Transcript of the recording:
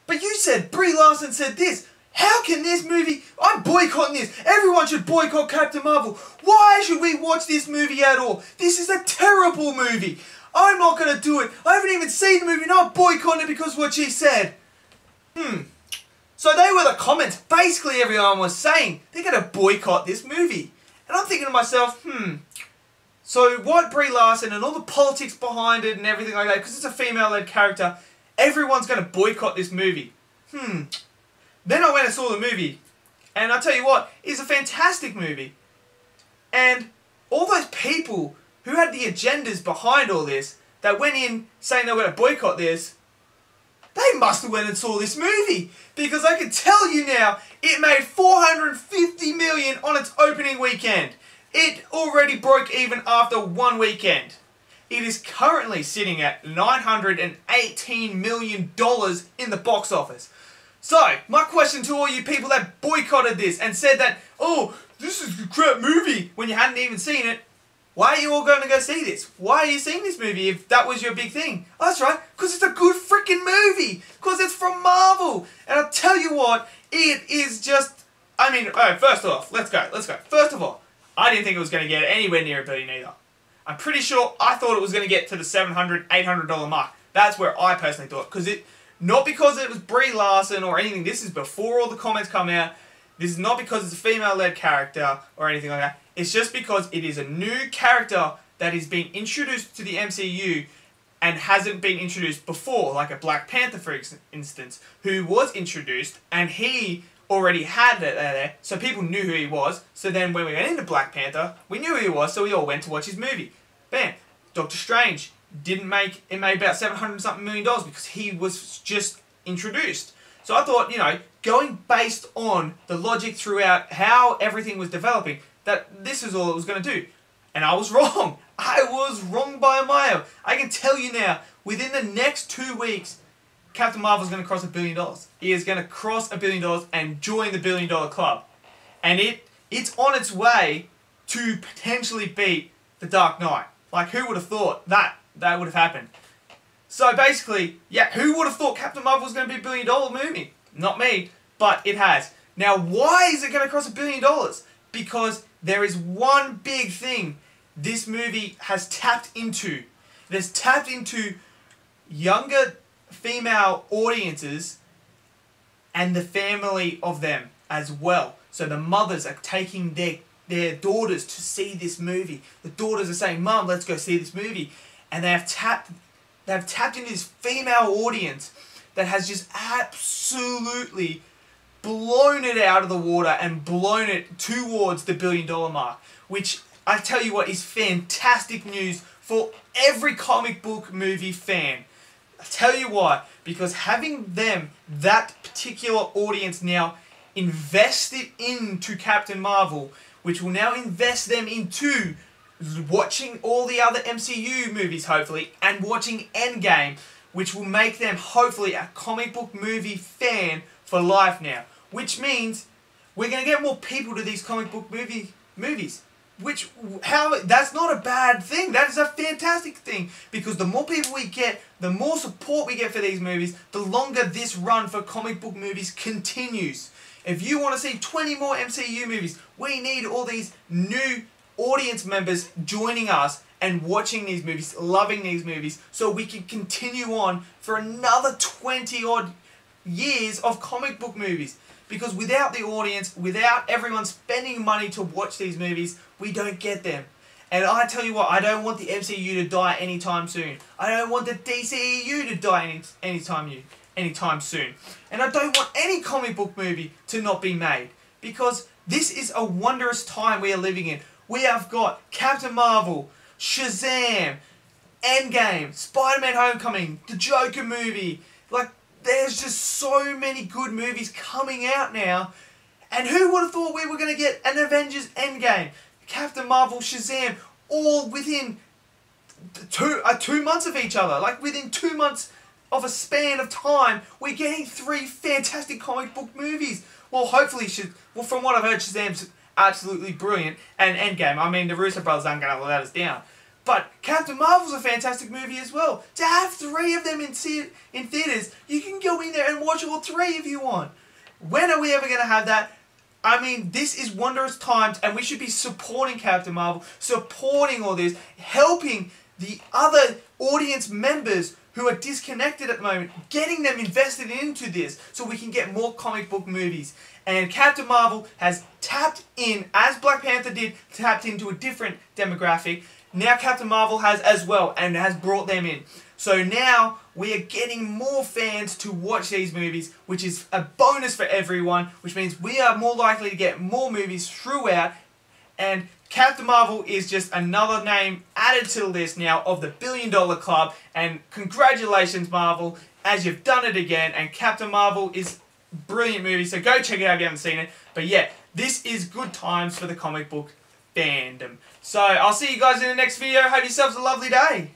But you said, Brie Larson said this. How can this movie... I'm boycotting this. Everyone should boycott Captain Marvel. Why should we watch this movie at all? This is a terrible movie. I'm not going to do it. I haven't even seen the movie and I'm boycotting it because of what she said. So they were the comments. Basically everyone was saying they're going to boycott this movie. And I'm thinking to myself, so what Brie Larson and all the politics behind it and everything like that, because it's a female-led character, everyone's going to boycott this movie. Then I went and saw the movie, and I'll tell you what, it's a fantastic movie. And all those people who had the agendas behind all this, that went in saying they were going to boycott this, they must have went and saw this movie. Because I can tell you now, it made $450 million on its opening weekend. It already broke even after one weekend. It is currently sitting at $918 million in the box office. So, my question to all you people that boycotted this and said that, oh, this is a crap movie, when you hadn't even seen it, why are you all going to go see this? Why are you seeing this movie if that was your big thing? Oh, that's right, because it's a good freaking movie, because it's from Marvel. And I'll tell you what, it is just, I mean, alright, first off, let's go. First of all, I didn't think it was going to get anywhere near $1 billion either. I'm pretty sure I thought it was going to get to the $700, $800 mark. That's where I personally thought, because it, not because it was Brie Larson or anything, this is before all the comments come out. This is not because it's a female-led character or anything like that. It's just because it is a new character that is being introduced to the MCU and hasn't been introduced before, like a Black Panther, for instance, who was introduced and he already had it there, so people knew who he was. So then when we went into Black Panther, we knew who he was, so we all went to watch his movie. Bam! Doctor Strange didn't make, it made about $700 something million because he was just introduced. So I thought, you know, going based on the logic throughout how everything was developing, that this is all it was going to do. And I was wrong. I was wrong by a mile. I can tell you now, within the next 2 weeks, Captain Marvel is going to cross $1 billion. He is going to cross $1 billion and join the $1 billion club. And it's on its way to potentially beat The Dark Knight. Like, who would have thought that would have happened? So basically, yeah, who would have thought Captain Marvel was going to be $1 billion movie? Not me, but it has. Now, why is it going to cost $1 billion? Because there is one big thing this movie has tapped into. It has tapped into younger female audiences and the family of them as well. So the mothers are taking their daughters to see this movie. The daughters are saying, Mum, let's go see this movie. And they have tapped into this female audience that has just absolutely blown it out of the water and blown it towards the $1 billion mark. Which, I tell you what, is fantastic news for every comic book movie fan. I tell you why. Because having them, that particular audience now, invested into Captain Marvel, which will now invest them into watching all the other MCU movies, hopefully, and watching Endgame, which will make them, hopefully, a comic book movie fan for life now. Which means we're going to get more people to these comic book movies. Which, that's not a bad thing. That is a fantastic thing. Because the more people we get, the more support we get for these movies, the longer this run for comic book movies continues. If you want to see 20 more MCU movies, we need all these new audience members joining us and watching these movies, loving these movies, so we can continue on for another 20 odd years of comic book movies. Because without the audience, without everyone spending money to watch these movies, we don't get them. And I tell you what, I don't want the MCU to die anytime soon. I don't want the DCEU to die anytime soon. And I don't want any comic book movie to not be made. Because this is a wondrous time we are living in. We have got Captain Marvel, Shazam, Endgame, Spider-Man Homecoming, the Joker movie. Like, there's just so many good movies coming out now. And who would have thought we were going to get an Avengers Endgame, Captain Marvel, Shazam, all within 2 months of each other. Like, within 2 months of a span of time, we're getting 3 fantastic comic book movies. Well, hopefully, from what I've heard, Shazam's absolutely brilliant. And Endgame, I mean, the Russo brothers aren't going to let us down. But Captain Marvel's a fantastic movie as well. To have 3 of them in theaters, you can go in there and watch all 3 if you want. When are we ever going to have that? I mean, this is wondrous times, and we should be supporting Captain Marvel, supporting all this, helping the other audience members who are disconnected at the moment, getting them invested into this so we can get more comic book movies. And Captain Marvel has tapped in, as Black Panther did, tapped into a different demographic. Now Captain Marvel has as well, and has brought them in. So now we are getting more fans to watch these movies, which is a bonus for everyone, which means we are more likely to get more movies throughout. And Captain Marvel is just another name added to the list now of the $1 billion club. And congratulations, Marvel, as you've done it again. And Captain Marvel is a brilliant movie, so go check it out if you haven't seen it. But yeah, this is good times for the comic book fandom. So I'll see you guys in the next video. Have yourselves a lovely day.